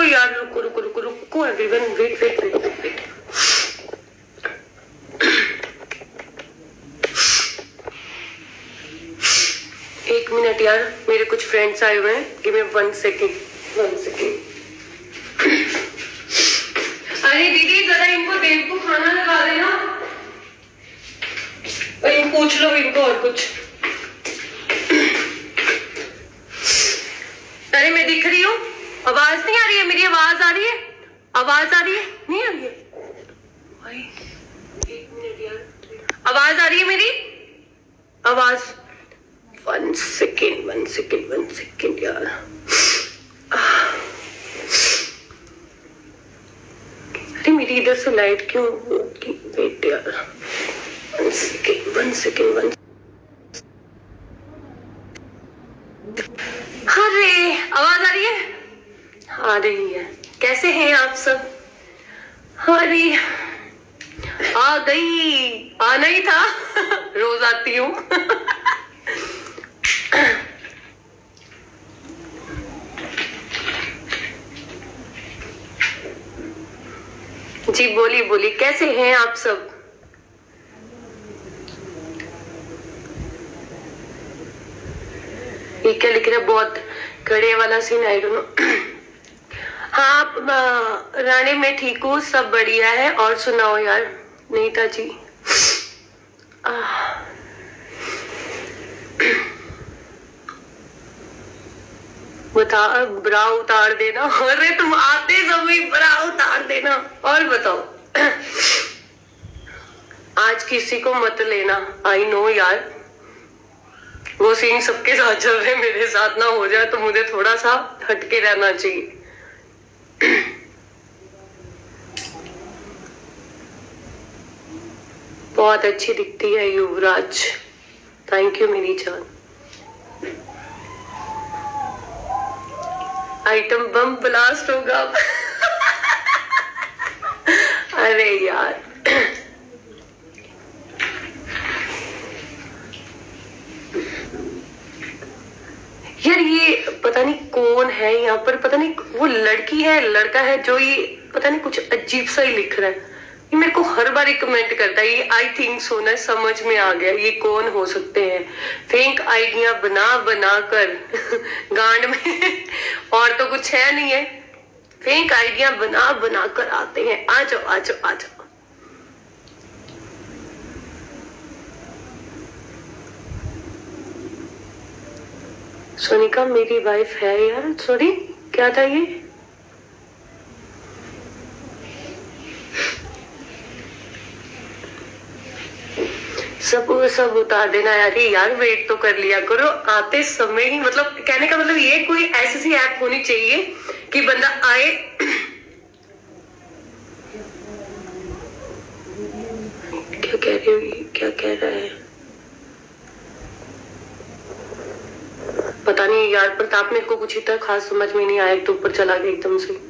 यार, रुको रुको रुको रुको everyone, wait wait wait wait. एक मिनट यार, मेरे कुछ फ्रेंड्स आए हुए हैं, गिव मी 1 सेकेंड 1 सेकेंड। अरे दीदी जरा इनको देव को खाना लगा देना, और पूछ लो इनको और कुछ। अरे मैं दिख रही हूँ, आवाज नहीं आ रही है मेरी? आवाज आ रही है? आवाज आ रही है? नहीं आ रही है भाई? एक मिनट यार, आवाज आ रही है मेरी? आवाज 1 सेकेंड 1 सेकेंड 1 सेकेंड यार। अरे मेरी इधर से लाइट क्यों? वेट यार, 1 सेकेंड 1 सेकेंड 1। अरे आवाज आ रही है? आ रही है। कैसे हैं आप सब? अरे आ गई, आना ही था। रोज आती हूँ। जी बोली बोली, कैसे हैं आप सब? ये क्या लिख रहे? बहुत कड़े वाला सीन, आई डोंट नो। हाँ रानी, मैं ठीक हूँ, सब बढ़िया है। और सुनाओ यार नीता जी। बता, ब्रा उतार देना। अरे तुम आते समय ब्रा उतार देना। और बताओ, आज किसी को मत लेना। आई नो यार, वो सीन सबके साथ चल रहे, मेरे साथ ना हो जाए तो मुझे थोड़ा सा हटके रहना चाहिए। बहुत अच्छी दिखती है युवराज, थैंक यू मेरी जान। आइटम बम ब्लास्ट होगा। अरे यार, यार ये पता नहीं कौन है यहाँ पर, पता नहीं वो लड़की है लड़का है जो ये पता नहीं कुछ अजीब सा ही लिख रहा है। ये मेरे को हर बार कमेंट करता है। ये आई थिंक सोना समझ में आ गया ये कौन हो सकते हैं। फेक आइडिया बना बना कर गांड में, और तो कुछ है नहीं है। फेक आइडिया बना बना कर आते हैं। आ जाओ आ जाओ आ जाओ। सोनिका मेरी वाइफ है यार, सॉरी क्या था ये? सब उतार देना यार। यार वेट तो कर लिया करो, आते समय ही, मतलब कहने का मतलब ये कोई ऐसी सी ऐप होनी चाहिए कि बंदा आए। क्या कह रही हो? क्या कह रहा है पता नहीं यार। प्रताप मेरे को कुछ इतना खास समझ में नहीं आया, तो ऊपर चला गया एकदम से।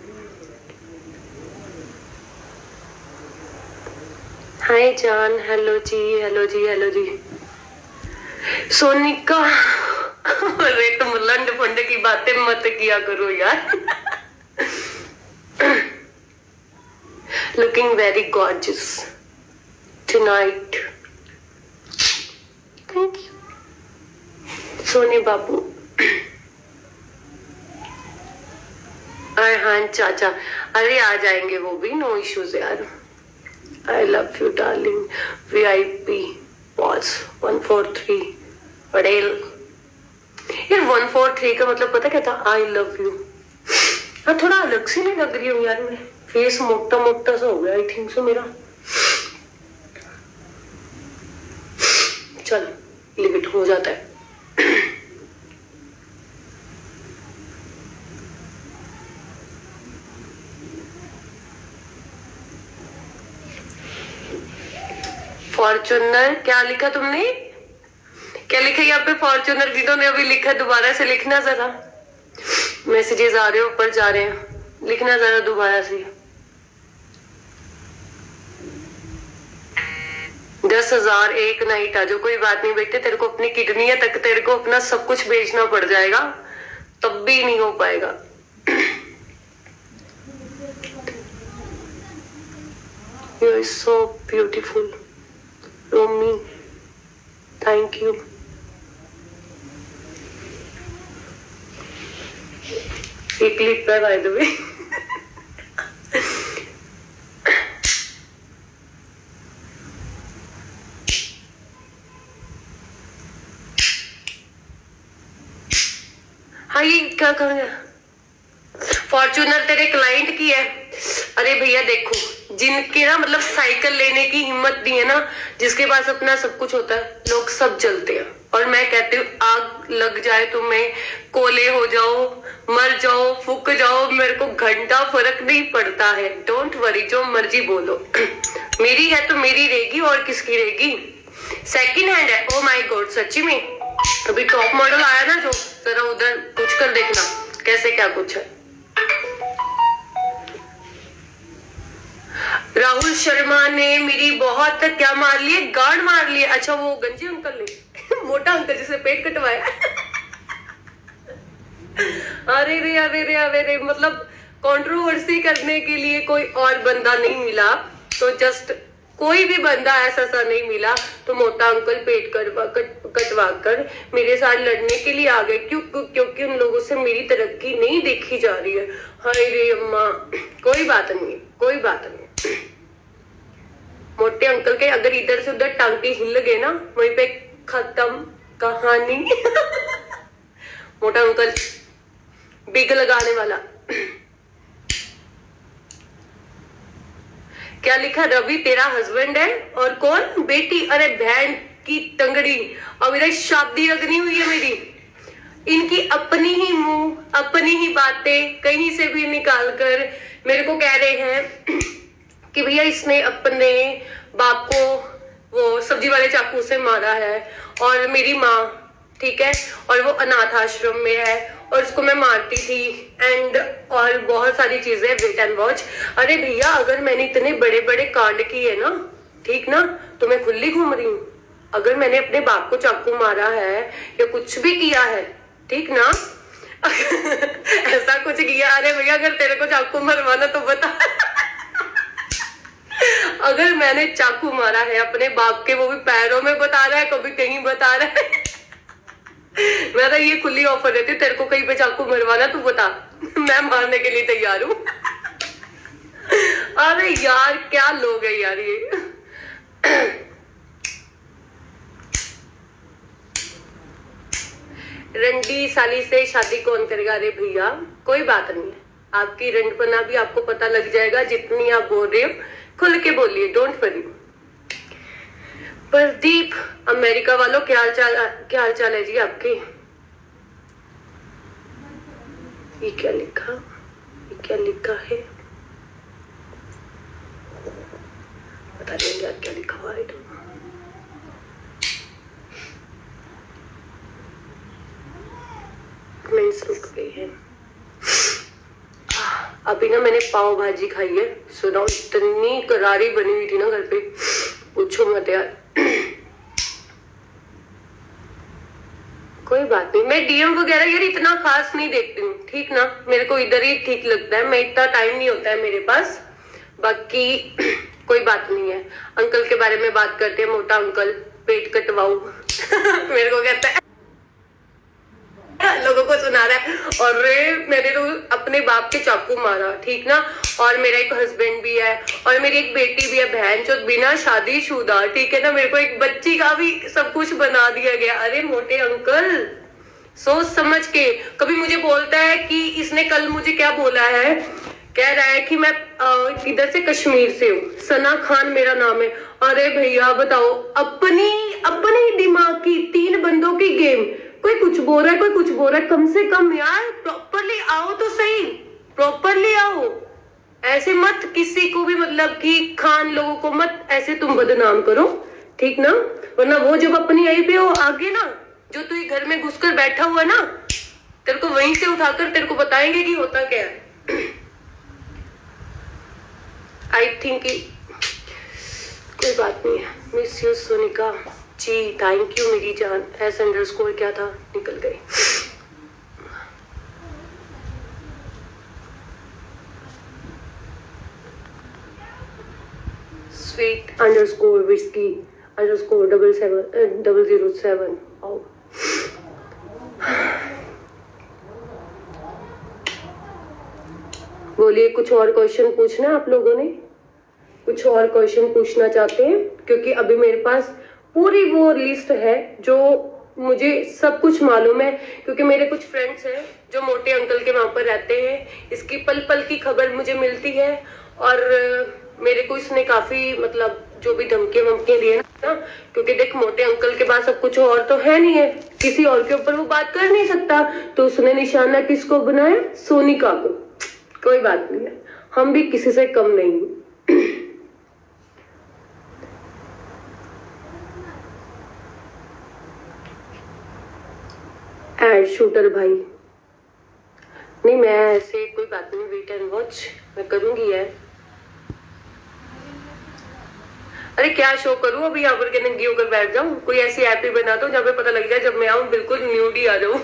हाय जान, हेलो जी हेलो जी हेलो जी। सोनिका अरे तुम लंड फंड की बातें मत किया करो यार। Looking very gorgeous tonight, thank you सोने बाबू। हाँ चाचा, अरे आ जाएंगे वो भी, नो इश्यूज यार। I love you darling. VIP pause 143 Patel. यार 143 का मतलब पता क्या था? I love you. हाँ थोड़ा अलग से नहीं लग रही हूँ यार मैं? फेस मोटा मोटा सा हो गया आई थिंक सो मेरा। चल लिमिट हो जाता है। फॉर्चूनर क्या लिखा तुमने? क्या लिखा यहाँ पे? फॉर्चूनर जिन्होंने अभी लिखा दोबारा से लिखना जरा। मैसेजेस आ रहे हैं, ऊपर जा रहे हैं, लिखना जरा दोबारा से। 10,000 एक नाइट आ जाओ, कोई बात नहीं बेटे, तेरे को अपनी किडनी तक, तेरे को अपना सब कुछ बेचना पड़ जाएगा, तब भी नहीं हो पाएगा। You are so beautiful Romi, thank you. एक क्लिप है बाय द वे। हाँ, ये क्या कर गया? फॉर्च्यूनर तेरे क्लाइंट की है। अरे भैया देखो, जिनके ना मतलब साइकिल लेने की हिम्मत नहीं है ना, जिसके पास अपना सब कुछ होता है, लोग सब जलते हैं। और मैं कहती हूँ आग लग जाए तुम्हें, कोले हो जाओ, मर जाओ, फूक जाओ, मेरे को घंटा फर्क नहीं पड़ता है। डोंट वरी, जो मर्जी बोलो। मेरी है तो मेरी रहेगी, और किसकी रहेगी? सेकंड हैंड है। ओ माय गॉड, सच्ची में अभी टॉप मॉडल आया ना जो, जरा उधर पूछ कर देखना कैसे क्या कुछ है। राहुल शर्मा ने मेरी बहुत क्या मार लिए, गार्ड मार लिए। अच्छा वो गंजे अंकल ने मोटा अंकल जिसे पेट कटवाया। अरे रे अरे रे अरे रे, मतलब कंट्रोवर्सी करने के लिए कोई और बंदा नहीं मिला, तो जस्ट कोई भी बंदा ऐसा सा नहीं मिला, तो मोटा अंकल पेट कटवा कर मेरे साथ लड़ने के लिए आ गए। क्योंकि उन लोगों से मेरी तरक्की नहीं देखी जा रही है। हाय रे अम्मा, कोई बात नहीं, कोई बात नहीं। मोटे अंकल के अगर इधर से उधर टांगे हिल गए ना, वहीं पे खत्म कहानी। मोटा अंकल बिग लगाने वाला। क्या लिखा? रवि तेरा हस्बैंड है और कौन बेटी? अरे बहन की टंगड़ी, अब इधर शादी लगनी हुई है मेरी। इनकी अपनी ही मुंह, अपनी ही बातें कहीं से भी निकाल कर मेरे को कह रहे हैं कि भैया इसने अपने बाप को वो सब्जी वाले चाकू से मारा है, और मेरी माँ ठीक है, और वो अनाथ आश्रम में है, और उसको मैं मारती थी, एंड और बहुत सारी चीजें, वेट एंड वॉच। अरे भैया अगर मैंने इतने बड़े बड़े कांड किए ना, ठीक ना, तो मैं खुली घूम रही हूँ। अगर मैंने अपने बाप को चाकू मारा है या कुछ भी किया है, ठीक ना, ऐसा कुछ किया, अरे भैया अगर तेरे को चाकू मरवाना तो बता। अगर मैंने चाकू मारा है अपने बाप के, वो भी पैरों में बता रहा है, कभी कहीं बता रहा है। मैं तो ये खुली ऑफर देती हूँ, तेरे को कहीं पे चाकू मरवाना तू बता, मैं मारने के लिए तैयार हूँ। अरे यार क्या लोग है यार ये। रंडी साली से शादी कौन करेगा? अरे भैया कोई बात नहीं है, आपकी रंडपना भी आपको पता लग जाएगा। जितनी आप बोल रहे हो खुल के बोलिए, डोंट वरी। प्रदीप अमेरिका वालों क्या हाल चाल है जी आपके? ये क्या लिखा, ये क्या लिखा है पता नहीं यार क्या लिखा हुआ है। रुक गई है। अभी ना मैंने पाव भाजी खाई है, सुनाओ इतनी करारी बनी हुई थी ना घर पे, पूछो मत यार। कोई बात नहीं, मैं डीएम वगैरह यार इतना खास नहीं देखती हूँ, ठीक ना, मेरे को इधर ही ठीक लगता है, मैं इतना टाइम नहीं होता है मेरे पास। बाकी कोई बात नहीं है। अंकल के बारे में बात करते हैं, मोटा अंकल पेट कटवाऊ। मेरे को कहता है, लोगों को सुना रहा है, और मैंने तो अपने बाप के चाकू मारा, ठीक ना, और मेरा एक हस्बैंड भी है, और मेरी एक बेटी भी है, बहन जो बिना शादीशुदा, ठीक है ना, मेरे को एक बच्ची का भी सब कुछ बना दिया गया। अरे मोटे अंकल सोच समझ के, कभी मुझे बोलता है कि इसने कल मुझे क्या बोला है, कह रहा है कि मैं इधर से कश्मीर से हूँ, सना खान मेरा नाम है। अरे भैया बताओ, अपनी दिमाग की 3 बंदों की गेम, कोई कुछ बोल रहा है, कोई कुछ बोल रहा है, कम से कम यार प्रॉपरली आओ तो सही, प्रॉपरली आओ। ऐसे मत किसी को भी मतलब कि खान लोगों को मत ऐसे तुम बदनाम करो, ठीक ना, वरना वो जब अपनी आई पे हो आगे ना, जो तू घर में घुसकर बैठा हुआ ना, तेरे को वहीं से उठाकर तेरे को बताएंगे कि होता क्या है। आई थिंक कोई बात नहीं है। Miss you Sonika ji, thank you मेरी जान। S__ क्या था, निकल गई। sweet_whiskey_77007। बोलिए, कुछ और क्वेश्चन पूछना है आप लोगों ने? कुछ और क्वेश्चन पूछना चाहते हैं? क्योंकि अभी मेरे पास पूरी वो लिस्ट है जो मुझे सब कुछ मालूम है, क्योंकि मेरे कुछ फ्रेंड्स हैं जो मोटे अंकल के वहां पर रहते हैं। इसकी पल पल की खबर मुझे मिलती है और मेरे को इसने काफी मतलब जो भी धमकी वमकियां दी है ना, क्योंकि देख मोटे अंकल के पास अब कुछ और तो है नहीं है, किसी और के ऊपर वो बात कर नहीं सकता, तो उसने निशाना किसको बनाया? सोनिका को। कोई बात नहीं है, हम भी किसी से कम नहीं। एड शूटर भाई, नहीं मैं ऐसे कोई बात नहीं, वेट एंड वॉच मैं करूंगी यार। अरे क्या शो करूं अभी यहाँ पर, क्या नंगी होकर बैठ जाऊं? कोई ऐसी ऐप ही बना दो जहाँ पे पता लग जाए जब मैं आऊं बिल्कुल न्यूड ही आ जाऊं।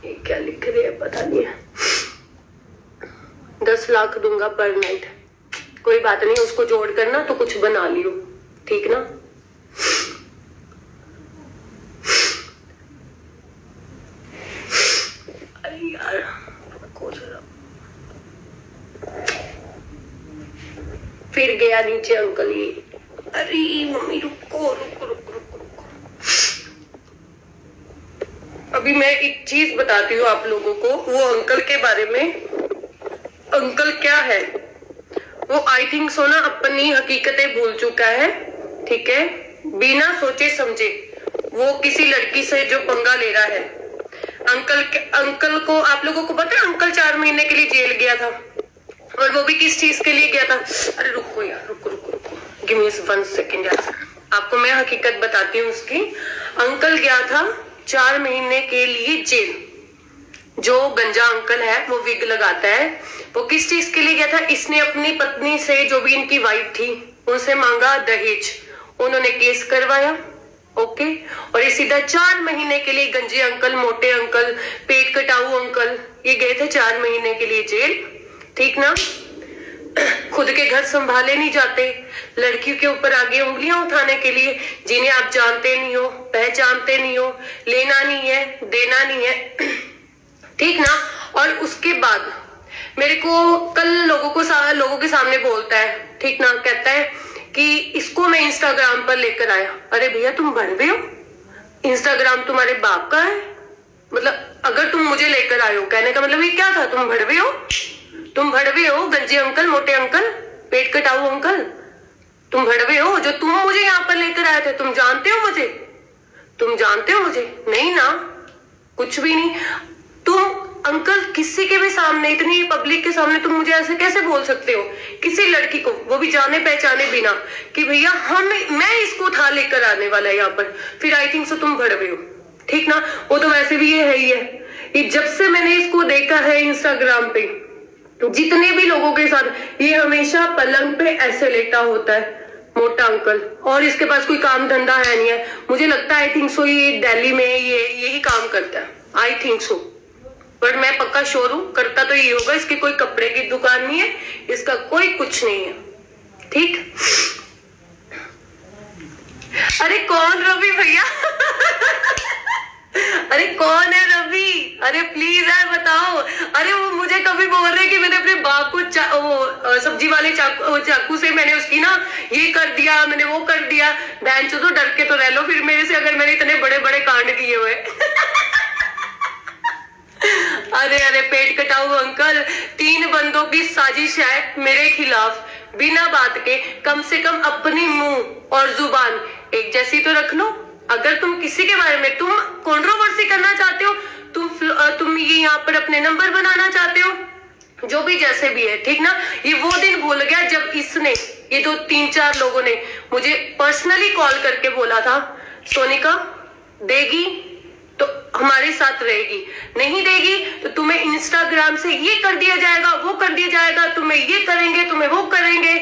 ये क्या लिख रहे हैं पता नहीं है। 10 लाख दूंगा पर नाइट। कोई बात नहीं, उसको जोड़ कर ना तो कुछ बना लियो, ठीक ना? अरे यार फिर गया नीचे अंकल ये। अरे मम्मी रुको रुको रुको रुको रुको। अभी मैं एक चीज बताती हूँ आप लोगों को वो अंकल के बारे में। अंकल क्या है वो, आई थिंक सो ना अपनी हकीकतें भूल चुका है, ठीक है? बिना सोचे समझे वो किसी लड़की से जो पंगा ले रहा है। अंकल को आप लोगों को पता है, अंकल 4 महीने के लिए जेल गया था, और वो भी किस चीज के लिए गया था? अरे रुको यार, रुको रुको रुको, गिव मी 1 सेकेंड यार, आपको मैं हकीकत बताती हूँ उसकी। अंकल गया था 4 महीने के लिए जेल। जो गंजा अंकल है वो विग लगाता है, वो किस चीज के लिए गया था? इसने अपनी पत्नी से, जो भी इनकी वाइफ थी, उनसे मांगा दहेज। उन्होंने केस करवाया, ओके, और ये सीधा 4 महीने के लिए गंजे अंकल, मोटे अंकल, पेट कटाऊ अंकल, ये गए थे 4 महीने के लिए जेल, ठीक ना? खुद के घर संभाले नहीं जाते, लड़कियों के ऊपर आगे उंगलियां उठाने के लिए, जिन्हें आप जानते नहीं हो, पहचानते नहीं हो, लेना नहीं है, देना नहीं है, ठीक ना? और उसके बाद मेरे को कल लोगों के सामने बोलता है, ठीक ना? कहता है कि इसको मैं इंस्टाग्राम पर लेकर आया। अरे भैया तुम भड़वे हो, इंस्टाग्राम तुम्हारे बाप का है? मतलब अगर तुम मुझे लेकर आए हो, कहने का मतलब ये क्या था? तुम भड़वे हो, तुम भड़वे हो गंजे अंकल, मोटे अंकल, पेट कटाऊ अंकल, तुम भड़वे हो जो तुम मुझे यहाँ पर लेकर आए थे। तुम जानते हो मुझे? तुम जानते हो मुझे? नहीं ना, कुछ भी नहीं। तुम अंकल किसी के भी सामने, इतनी पब्लिक के सामने तुम मुझे ऐसे कैसे बोल सकते हो? किसी लड़की को, वो भी जाने पहचाने बिना, कि भैया मैं इसको उठा लेकर आने वाला है यहाँ पर, फिर आई थिंक सो तुम भड़वे हो, ठीक ना? वो तो वैसे भी ये है ही है। ये जब से मैंने इसको देखा है इंस्टाग्राम पे, जितने भी लोगों के साथ, ये हमेशा पलंग पे ऐसे लेटा होता है मोटा अंकल, और इसके पास कोई काम धंधा है नहीं है। मुझे लगता है आई थिंक सो ये दिल्ली में यही काम करता है, आई थिंक सो, पर मैं पक्का श्योर हूं करता तो ये होगा। इसकी कोई कपड़े की दुकान नहीं है, इसका कोई कुछ नहीं है, ठीक? अरे कौन रवि भैया? अरे कौन है रवि? अरे प्लीज यार बताओ। अरे वो मुझे कभी बोल रहे कि मैंने अपने बाप को वो सब्जी वाले चाकू से मैंने उसकी ना ये कर दिया, मैंने वो कर दिया। बहन चो तो डर के तो रह लो फिर मेरे से, अगर मैंने इतने बड़े बड़े कांड किए हुए। अरे अरे पेट कटाऊ अंकल, 3 बंदों की साजिश है मेरे खिलाफ, बिना बात के। कम से कम अपनी मुंह और जुबान एक जैसी तो रख लो। अगर तुम किसी के बारे में तुम कंट्रोवर्सी करना चाहते हो, तुम ये यहाँ पर अपने नंबर बनाना चाहते हो, जो भी जैसे भी है, ठीक ना? ये वो दिन भूल गया जब इसने, ये 2-3-4 लोगों ने मुझे पर्सनली कॉल करके बोला था, सोनिका देगी तो हमारे साथ रहेगी, नहीं देगी तो तुम्हें इंस्टाग्राम से ये कर दिया जाएगा, वो कर दिया जाएगा, तुम्हें ये करेंगे, तुम्हें वो करेंगे।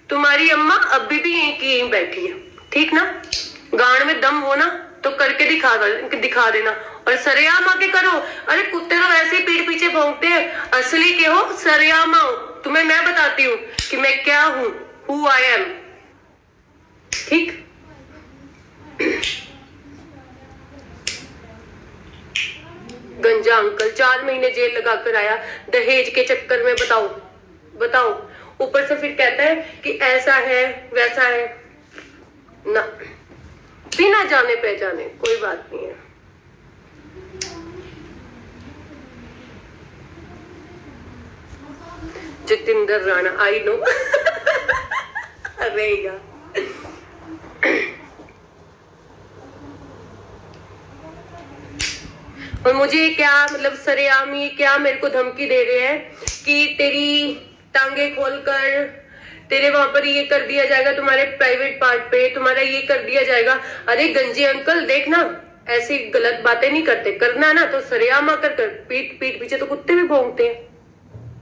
तुम्हारी अम्मा अभी भी यहीं बैठी है, ठीक ना? गांड में दम हो ना तो करके दिखा देना, और सरेआम आके करो। अरे कुत्ते तो वैसे ही पीठ पीछे भौंकते हैं, असली के हो, सरेआम आओ। तुम्हें मैं बताती हूँ कि मैं क्या हूँ, हु आई एम, ठीक। गंजा अंकल 4 महीने जेल लगा कर आया दहेज के चक्कर में। बताओ बताओ, ऊपर से फिर कहता है कि ऐसा है वैसा है ना, बिना जाने पहचाने। कोई बात नहीं है। Jitendra Rana, I know. अरे यार, और मुझे क्या मतलब सरेआम ये क्या मेरे को धमकी दे रहे हैं कि तेरी टांगे खोलकर तेरे वहां पर ये कर दिया जाएगा, तुम्हारे प्राइवेट पार्ट पे तुम्हारा ये कर दिया जाएगा। अरे गंजे अंकल देखना, ऐसी गलत बातें नहीं करते, करना है ना तो सरेआम आकर कर। पीठ पीछे तो कुत्ते भी भौंकते हैं,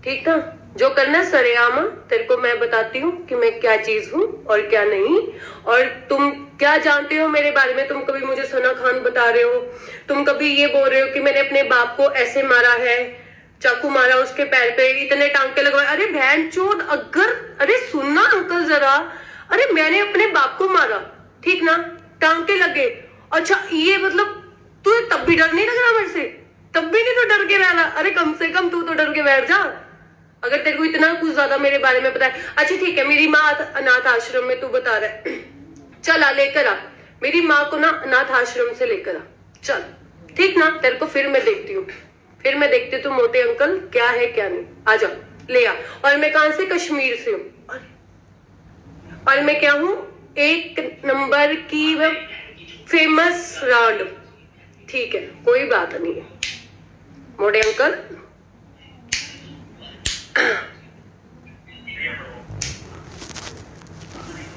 ठीक ना। जो करना है सरेआम, तेरे को मैं बताती हूँ कि मैं क्या चीज हूँ और क्या नहीं। और तुम क्या जानते हो मेरे बारे में? तुम कभी मुझे सना खान बता रहे हो, तुम कभी ये बोल रहे हो कि मैंने अपने बाप को ऐसे मारा है, चाकू मारा उसके पैर पे, इतने टांके लगवाए। अरे बहन चोद, अगर अरे सुनना अंकल जरा, अरे मैंने अपने बाप को मारा, ठीक ना, टांके लगे। अच्छा ये मतलब तुझे तब भी डर नहीं लग रहा मेरे से? तब भी नहीं तो डर के रहना? अरे कम से कम तू तो डर के बैठ जा, अगर तेरे को इतना कुछ ज्यादा मेरे बारे में पता है। अच्छा ठीक है, मेरी माँ अनाथ आश्रम में, तू बता रहा है, चल आ लेकर आ मेरी माँ को ना अनाथ आश्रम से लेकर आ, चल ठीक ना। तेरे को फिर मैं देखती हूँ, फिर मैं देखती हूँ तू मोटे अंकल क्या है क्या नहीं। आ जा, ले आ। और मैं कहां से? कश्मीर से हूँ। और मैं क्या हूँ? 1 नंबर की फेमस रांड, ठीक है, कोई बात नहीं है मोटे अंकल।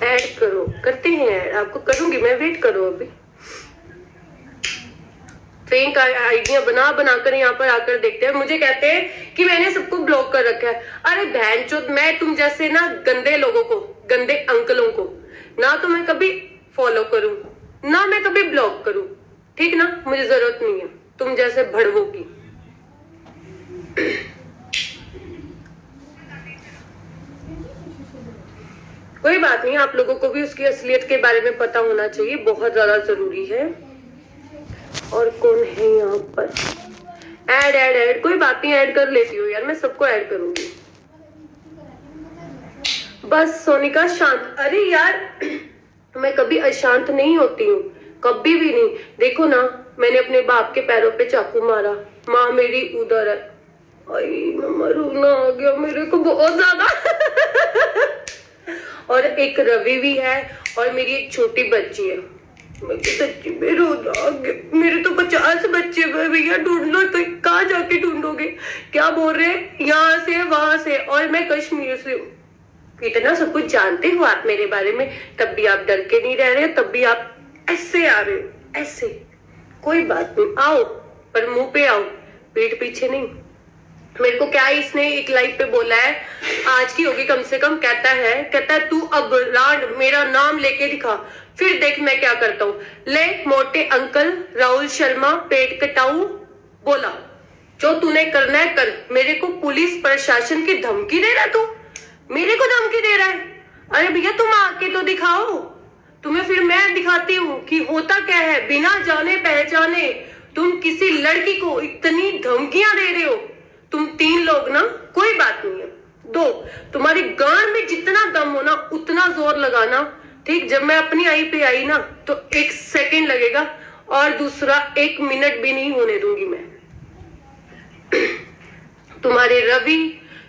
ऐड करो, करते हैं ऐड, आपको करूंगी मैं, वेट करो। अभी फेक आइडिया बना बनाकर यहाँ पर आकर देखते हैं, मुझे कहते हैं कि मैंने सबको ब्लॉक कर रखा है। अरे बहन चोद, मैं तुम जैसे ना गंदे लोगों को, गंदे अंकलों को ना तो मैं कभी फॉलो करूं ना मैं कभी ब्लॉक करूं, ठीक ना। मुझे जरूरत नहीं है तुम जैसे भड़वों की। कोई बात नहीं, आप लोगों को भी उसकी असलियत के बारे में पता होना चाहिए, बहुत ज्यादा जरूरी है। और कौन है यहाँ पर? ऐड ऐड ऐड, कोई बात नहीं, ऐड कर लेती हूँ यार, मैं सबको ऐड करूंगी। बस सोनिका शांत। अरे यार मैं कभी अशांत नहीं होती हूँ, कभी भी नहीं। देखो ना, मैंने अपने बाप के पैरों पे चाकू मारा, माँ मेरी उधर है। आई रोना आ गया मेरे को बहुत ज्यादा। और एक रवि भी है और मेरी एक छोटी बच्ची है। सच्ची में रोना आ गया। मेरे तो 50 बच्चे भैया, ढूंढ लो तो कहाँ जाके ढूंढोगे? क्या बोल रहे हैं, यहाँ से वहां से, और मैं कश्मीर से हूँ। इतना सब कुछ जानते हो आप मेरे बारे में, तब भी आप डर के नहीं रह रहे, तब भी आप ऐसे आ रहे हो, ऐसे। कोई बात नहीं, आओ पर मुंह पे आओ, पीठ पीछे नहीं। मेरे को क्या इसने एक लाइव पे बोला है, आज की होगी कम से कम, कहता है तू अब रांड मेरा नाम लेके दिखा, फिर देख मैं क्या करता हूँ। ले मोटे अंकल राहुल शर्मा पेट कटाऊ बोला, जो तूने करना है कर। मेरे को पुलिस प्रशासन की धमकी दे रहा है तू, मेरे को धमकी दे रहा है? अरे भैया तुम आके तो दिखाओ, तुम्हें फिर मैं दिखाती हूँ कि होता क्या है। बिना जाने पहचाने तुम किसी लड़की को इतनी धमकियां दे रहे हो। तुम 3 लोग ना, कोई बात नहीं है, 2, तुम्हारी गांड में जितना दम हो ना उतना जोर लगाना, ठीक। जब मैं अपनी आई पे आई ना तो 1 सेकेंड लगेगा, और दूसरा 1 मिनट भी नहीं होने दूंगी मैं। तुम्हारे रवि,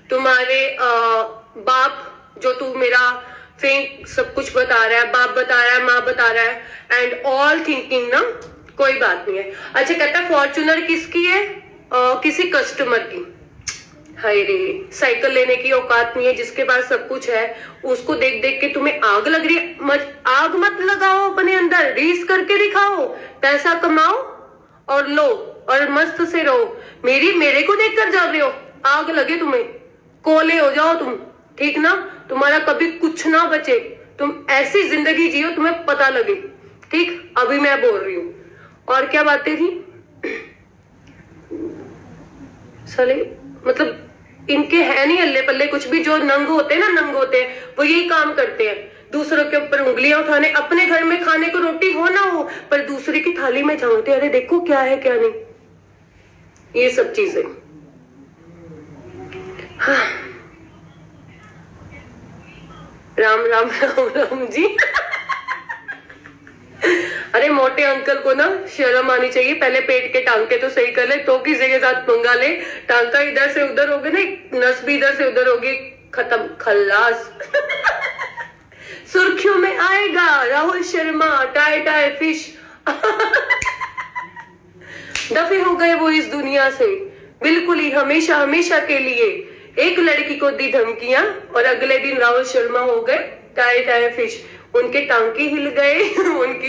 तुम्हारे बाप, जो तू मेरा फेक सब कुछ बता रहा है, बाप बता रहा है, माँ बता रहा है, एंड ऑल थिंकिंग ना, कोई बात नहीं है। अच्छा कहता है फॉर्च्यूनर किसकी है? किसी कस्टमर की। हाय रे, साइकिल लेने की औकात नहीं है, जिसके पास सब कुछ है उसको देख देख के तुम्हें आग लग रही है। आग मत लगाओ अपने अंदर, रीस करके दिखाओ, पैसा कमाओ और लो और मस्त से रहो। मेरे को देखकर जा रहे हो, आग लगे तुम्हें, कोले हो जाओ तुम, ठीक ना। तुम्हारा कभी कुछ ना बचे, तुम ऐसी जिंदगी जियो तुम्हें पता लगे, ठीक। अभी मैं बोल रही हूँ। और क्या बातें थी साले, मतलब इनके है नहीं अल्ले पल्ले कुछ भी। जो नंग होते हैं ना, नंग होते हैं, वो यही काम करते हैं दूसरों के ऊपर उंगलियां उठाने, अपने घर में खाने को रोटी हो ना हो पर दूसरे की थाली में झांकते, अरे देखो क्या है क्या नहीं, ये सब चीजें। हाँ। राम राम राम राम जी। अरे मोटे अंकल को ना शर्म आनी चाहिए, पहले पेट के टांके तो सही कर ले तो किसी के साथ पंगा ले। टांका इधर से उधर हो गया ना, नस भी इधर से उधर होगी, खत्म, खल्लास। सुर्खियों में आएगा Rahul Sharma, tie tie fish. दफे हो गए वो इस दुनिया से बिल्कुल ही, हमेशा हमेशा के लिए। एक लड़की को दी धमकियां और अगले दिन राहुल शर्मा हो गए टाई टाई फिश, उनके टांके हिल गए, उनकी